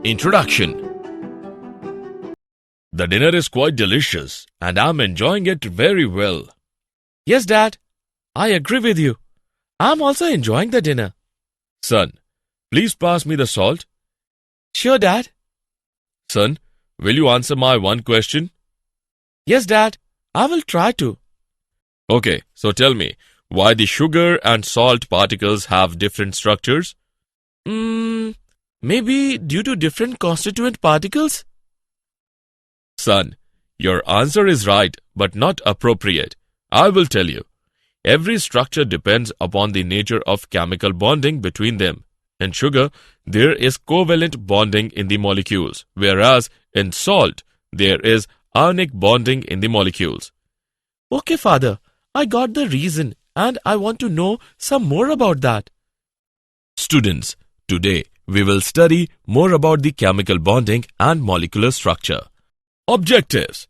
Introduction. The dinner is quite delicious and I'm enjoying it very well. Yes, Dad. I agree with you. I'm also enjoying the dinner. Son, please pass me the salt. Sure, Dad. Son, will you answer my one question? Yes, Dad. I will try to. Okay, so tell me, why the sugar and salt particles have different structures? Maybe due to different constituent particles? Son, your answer is right but not appropriate. I will tell you. Every structure depends upon the nature of chemical bonding between them. In sugar, there is covalent bonding in the molecules, whereas in salt, there is ionic bonding in the molecules. Okay, Father. I got the reason and I want to know some more about that. Students, today we will study more about the chemical bonding and molecular structure. Objectives.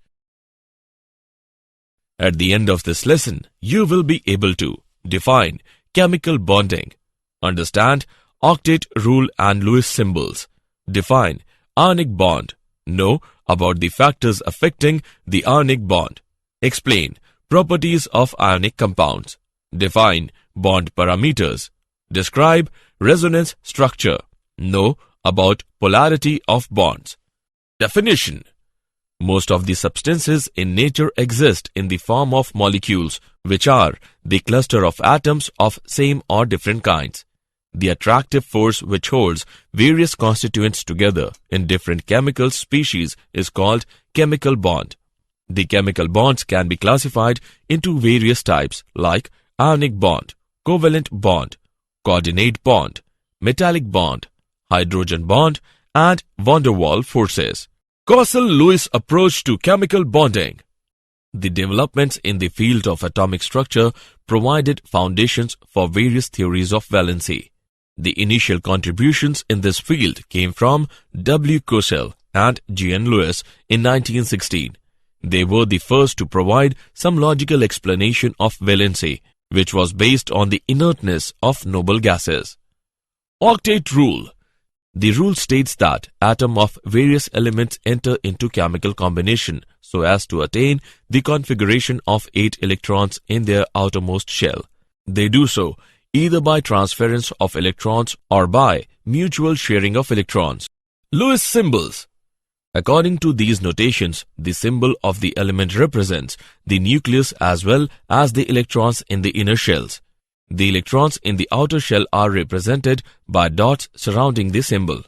At the end of this lesson, you will be able to define chemical bonding, understand octet rule and Lewis symbols, define ionic bond, know about the factors affecting the ionic bond, explain properties of ionic compounds, define bond parameters, describe resonance structure, know about polarity of bonds. Definition. Most of the substances in nature exist in the form of molecules, which are the cluster of atoms of same or different kinds. The attractive force which holds various constituents together in different chemical species is called chemical bond. The chemical bonds can be classified into various types like ionic bond, covalent bond, coordinate bond, metallic bond, hydrogen bond, and van der Waals forces. Coastal-Lewis approach to chemical bonding. The developments in the field of atomic structure provided foundations for various theories of valency. The initial contributions in this field came from W. Coastal and G. N. Lewis in 1916. They were the first to provide some logical explanation of valency, which was based on the inertness of noble gases. Octet rule. The rule states that atoms of various elements enter into chemical combination so as to attain the configuration of 8 electrons in their outermost shell. They do so either by transference of electrons or by mutual sharing of electrons. Lewis symbols. According to these notations, the symbol of the element represents the nucleus as well as the electrons in the inner shells. The electrons in the outer shell are represented by dots surrounding the symbol.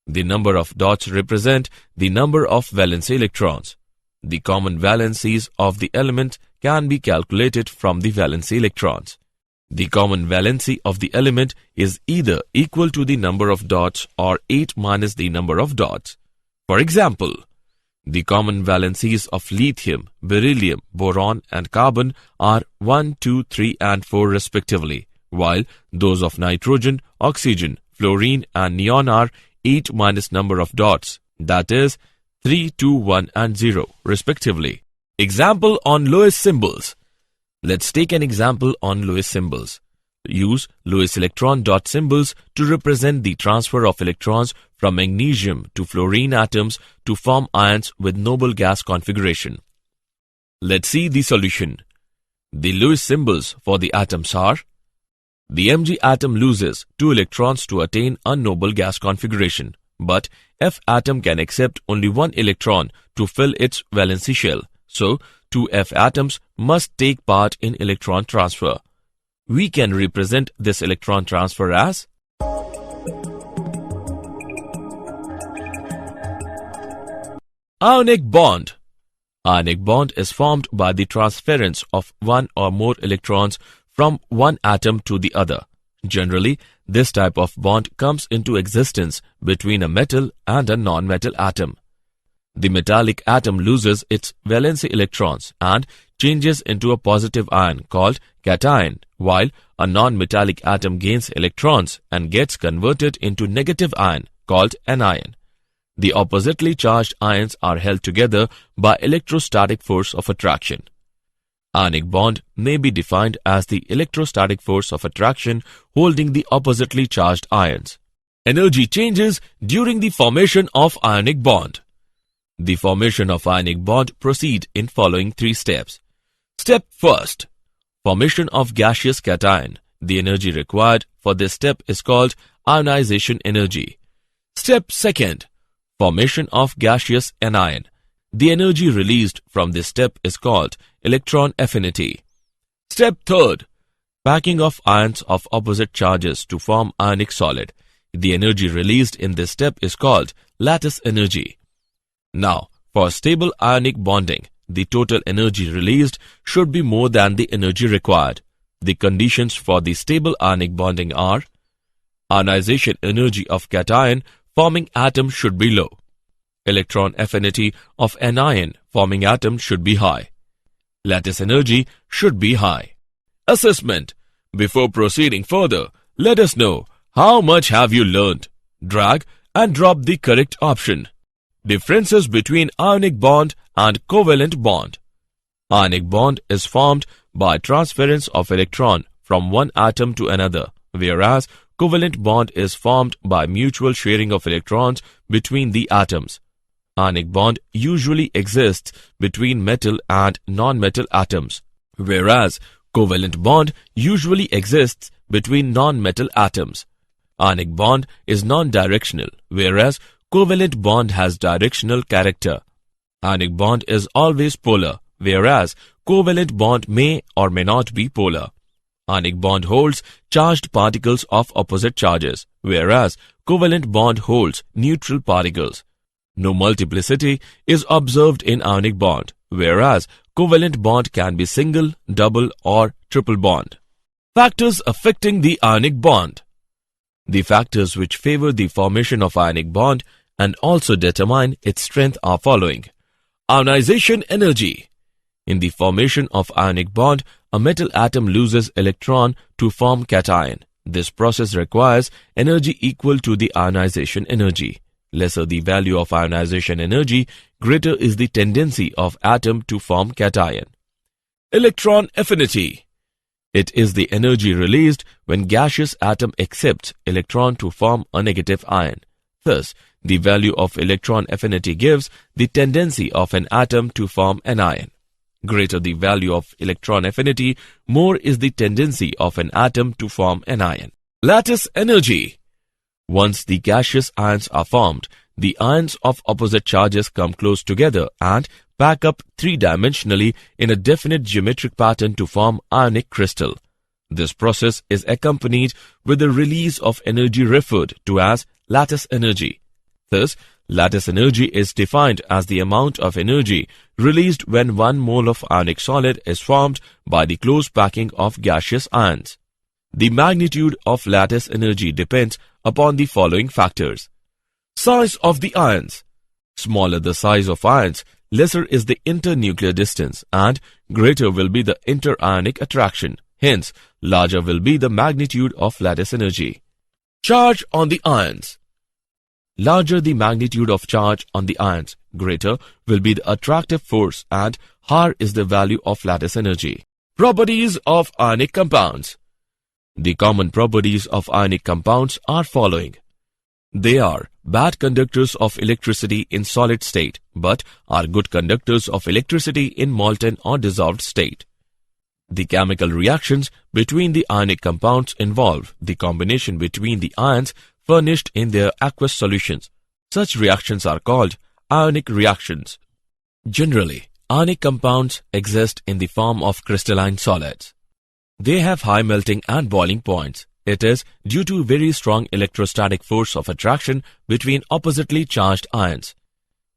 The number of dots represent the number of valence electrons. The common valencies of the element can be calculated from the valence electrons. The common valency of the element is either equal to the number of dots or 8 minus the number of dots. For example, the common valencies of lithium, beryllium, boron and carbon are 1, 2, 3 and 4 respectively, while those of nitrogen, oxygen, fluorine and neon are 8 minus number of dots, that is 3, 2, 1 and 0 respectively. Example on Lewis symbols. Let's take an example on Lewis symbols. Use Lewis electron dot symbols to represent the transfer of electrons from magnesium to fluorine atoms to form ions with noble gas configuration. Let's see the solution. The Lewis symbols for the atoms are: the Mg atom loses 2 electrons to attain a noble gas configuration, but F atom can accept only 1 electron to fill its valency shell, so 2 F atoms must take part in electron transfer. We can represent this electron transfer as ionic bond. Ionic bond is formed by the transference of one or more electrons from one atom to the other. Generally, this type of bond comes into existence between a metal and a non-metal atom. The metallic atom loses its valency electrons and changes into a positive ion called cation, while a non-metallic atom gains electrons and gets converted into negative ion called anion. The oppositely charged ions are held together by electrostatic force of attraction. Ionic bond may be defined as the electrostatic force of attraction holding the oppositely charged ions. Energy changes during the formation of ionic bond. The formation of ionic bond proceed in following 3 steps. Step first, formation of gaseous cation. The energy required for this step is called ionization energy. Step second, formation of gaseous anion. The energy released from this step is called electron affinity. Step third, packing of ions of opposite charges to form ionic solid. The energy released in this step is called lattice energy. Now, for stable ionic bonding, the total energy released should be more than the energy required. The conditions for the stable ionic bonding are: ionization energy of cation forming atom should be low. Electron affinity of anion forming atom should be high. Lattice energy should be high. Assessment. Before proceeding further, let us know how much have you learned. Drag and drop the correct option. Differences between ionic bond and covalent bond. Ionic bond is formed by transference of electron from one atom to another, whereas covalent bond is formed by mutual sharing of electrons between the atoms. Ionic bond usually exists between metal and non-metal atoms, whereas covalent bond usually exists between non-metal atoms. Ionic bond is non-directional, whereas covalent bond has directional character. Ionic bond is always polar, whereas covalent bond may or may not be polar. Ionic bond holds charged particles of opposite charges, whereas covalent bond holds neutral particles. No multiplicity is observed in ionic bond, whereas covalent bond can be single, double or triple bond. Factors affecting the ionic bond. The factors which favor the formation of ionic bond and also determine its strength are following. Ionization energy. In the formation of ionic bond, a metal atom loses electron to form cation. This process requires energy equal to the ionization energy. Lesser the value of ionization energy, greater is the tendency of atom to form cation. Electron affinity. It is the energy released when gaseous atom accepts electron to form a negative ion. Thus, the value of electron affinity gives the tendency of an atom to form an ion. Greater the value of electron affinity, more is the tendency of an atom to form an ion. Lattice energy. Once the gaseous ions are formed, the ions of opposite charges come close together and pack up three-dimensionally in a definite geometric pattern to form ionic crystal. This process is accompanied with the release of energy referred to as lattice energy. Thus, lattice energy is defined as the amount of energy released when 1 mole of ionic solid is formed by the close packing of gaseous ions. The magnitude of lattice energy depends upon the following factors. Size of the ions. Smaller the size of ions, lesser is the internuclear distance and greater will be the interionic attraction. Hence, larger will be the magnitude of lattice energy. Charge on the ions. Larger the magnitude of charge on the ions, greater will be the attractive force and higher is the value of lattice energy. Properties of ionic compounds. The common properties of ionic compounds are following. They are bad conductors of electricity in solid state, but are good conductors of electricity in molten or dissolved state. The chemical reactions between the ionic compounds involve the combination between the ions furnished in their aqueous solutions. Such reactions are called ionic reactions. Generally, ionic compounds exist in the form of crystalline solids. They have high melting and boiling points. It is due to very strong electrostatic force of attraction between oppositely charged ions.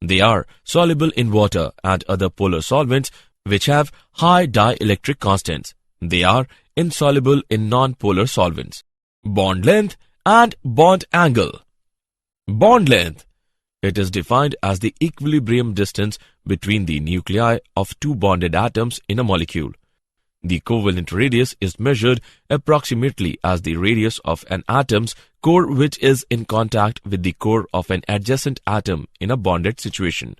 They are soluble in water and other polar solvents which have high dielectric constants. They are insoluble in non-polar solvents. Bond length and bond angle. Bond length. It is defined as the equilibrium distance between the nuclei of two bonded atoms in a molecule. The covalent radius is measured approximately as the radius of an atom's core which is in contact with the core of an adjacent atom in a bonded situation.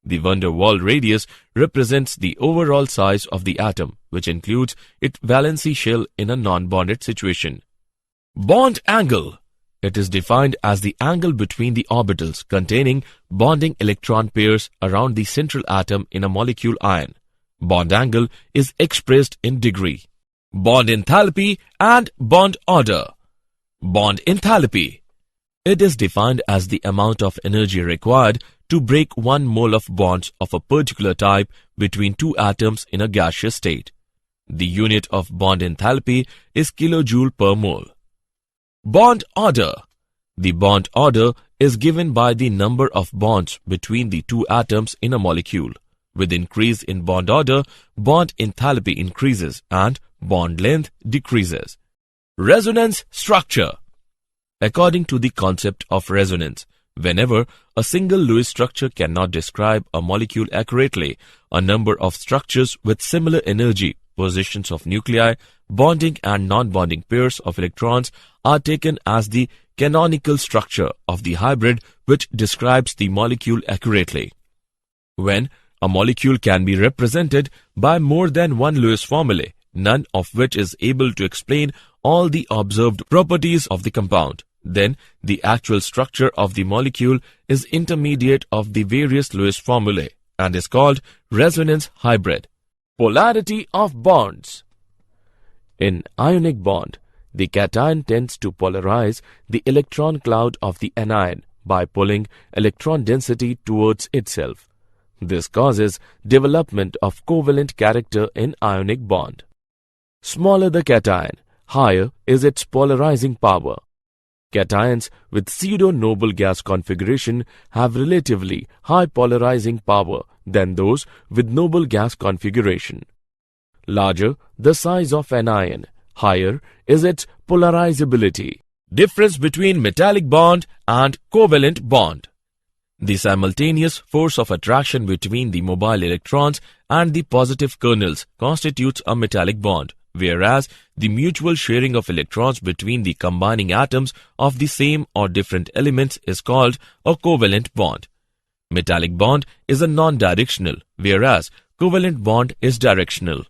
The van der Waals radius represents the overall size of the atom, which includes its valency shell in a non-bonded situation. Bond angle. It is defined as the angle between the orbitals containing bonding electron pairs around the central atom in a molecule ion. Bond angle is expressed in degree. Bond enthalpy and bond order. Bond enthalpy. It is defined as the amount of energy required to break 1 mole of bonds of a particular type between two atoms in a gaseous state. The unit of bond enthalpy is kilojoule per mole. Bond order. The bond order is given by the number of bonds between the two atoms in a molecule. With increase in bond order, bond enthalpy increases and bond length decreases. Resonance structure. According to the concept of resonance, whenever a single Lewis structure cannot describe a molecule accurately, a number of structures with similar energy, positions of nuclei, bonding and non-bonding pairs of electrons are taken as the canonical structure of the hybrid which describes the molecule accurately. When a molecule can be represented by more than one Lewis formulae, none of which is able to explain all the observed properties of the compound, then the actual structure of the molecule is intermediate of the various Lewis formulae and is called resonance hybrid. Polarity of bonds. In ionic bond, the cation tends to polarize the electron cloud of the anion by pulling electron density towards itself. This causes development of covalent character in ionic bond. Smaller the cation, higher is its polarizing power. Cations with pseudo-noble gas configuration have relatively high polarizing power than those with noble gas configuration. Larger the size of an ion, higher is its polarizability. Difference between metallic bond and covalent bond. The simultaneous force of attraction between the mobile electrons and the positive kernels constitutes a metallic bond, whereas the mutual sharing of electrons between the combining atoms of the same or different elements is called a covalent bond. Metallic bond is a non-directional, whereas covalent bond is directional.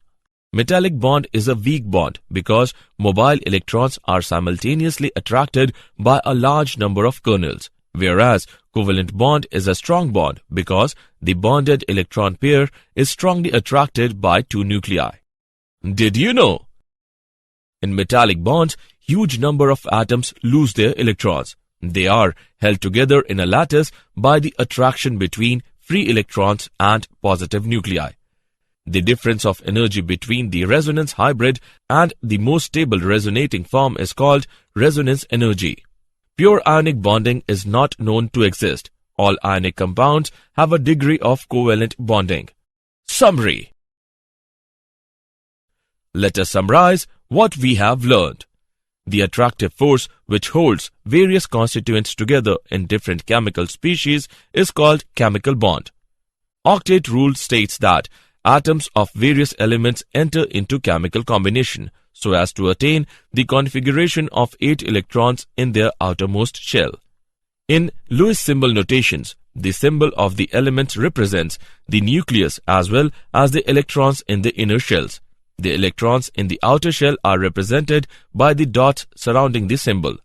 Metallic bond is a weak bond because mobile electrons are simultaneously attracted by a large number of kernels, whereas covalent bond is a strong bond because the bonded electron pair is strongly attracted by two nuclei. Did you know? In metallic bonds, huge number of atoms lose their electrons. They are held together in a lattice by the attraction between free electrons and positive nuclei. The difference of energy between the resonance hybrid and the most stable resonating form is called resonance energy. Pure ionic bonding is not known to exist. All ionic compounds have a degree of covalent bonding. Summary. Let us summarize what we have learned. The attractive force which holds various constituents together in different chemical species is called chemical bond. Octet rule states that atoms of various elements enter into chemical combination so as to attain the configuration of 8 electrons in their outermost shell. In Lewis symbol notations, the symbol of the elements represents the nucleus as well as the electrons in the inner shells. The electrons in the outer shell are represented by the dots surrounding the symbol.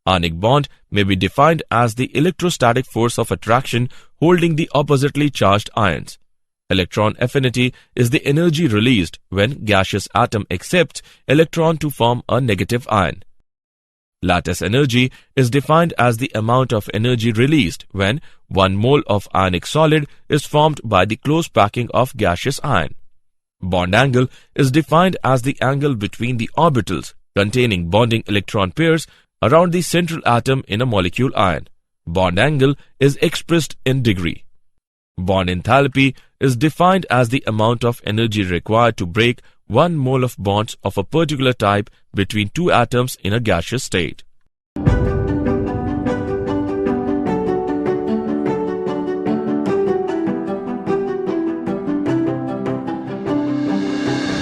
Ionic bond may be defined as the electrostatic force of attraction holding the oppositely charged ions. Electron affinity is the energy released when gaseous atom accepts electron to form a negative ion. Lattice energy is defined as the amount of energy released when 1 mole of ionic solid is formed by the close packing of gaseous ion. Bond angle is defined as the angle between the orbitals containing bonding electron pairs around the central atom in a molecule ion. Bond angle is expressed in degree. Bond enthalpy is defined as the amount of energy required to break 1 mole of bonds of a particular type between two atoms in a gaseous state.